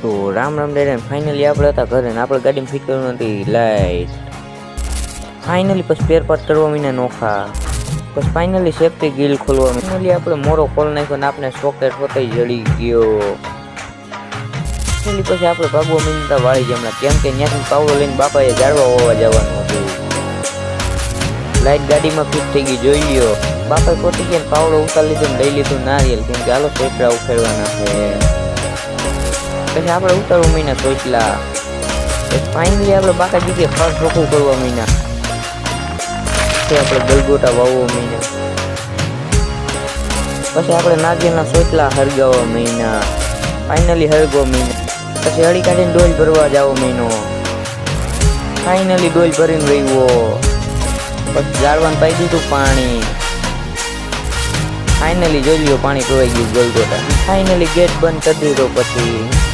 તો રામ રામ ડેડા ફાઇનલી આપણે હતા ઘરે ને આપણે ગાડીમાં ફિટ કરવાની હતી લાઈટ. ફાઇનલી પછી સ્પેર પાર્ટ કરવા મીને નોખા. પછી ફાઇનલી સેફ્ટી ગિલ ખોલવા ફાઇનલી આપણે મોરો ખોલ નાખ્યો ને આપણે સોકેટ હોતાઈ જડી ગયો. ફાઇનલી પછી આપણે ભાગવા મીનતા વાળી જમણા કેમ કે ત્યાંથી પાવડો લઈને બાપાએ ઝાડવા હોવા જવાનું હતું. લાઈટ ગાડીમાં ફિટ થઈ ગઈ જોઈ લ્યો. બાપાએ પોતી ગયા પાવડો ઉતારી લીધો ને લઈ લીધું નારિયેલ કેમ કે હાલો સોચડા ઉખેડવાના છે. પછી આપણે ઉતારવા મહિના સોચલા. ફાઇનલી આપણે બાકા જગ્યાએ ફળ ચોખ્ખું કરવા મહિના. આપણે ગલગોટા વાવવા મહિના. પછી આપણે નાગેના સોચલા હરગાવા મહિના. ફાઇનલી હરગવા મહિના. પછી હળી કાઢીને ડોલ ભરવા જાવ મહિનો. ફાઇનલી ડોલ ભરીને રહ્યો. પછી જાળવાનું પાઈ દીધું પાણી. ફાઇનલી જોઈ લ્યો પાણી પીવાઈ ગયું ગલગોટા. ફાઇનલી ગેટ બંધ કરી દીધો પછી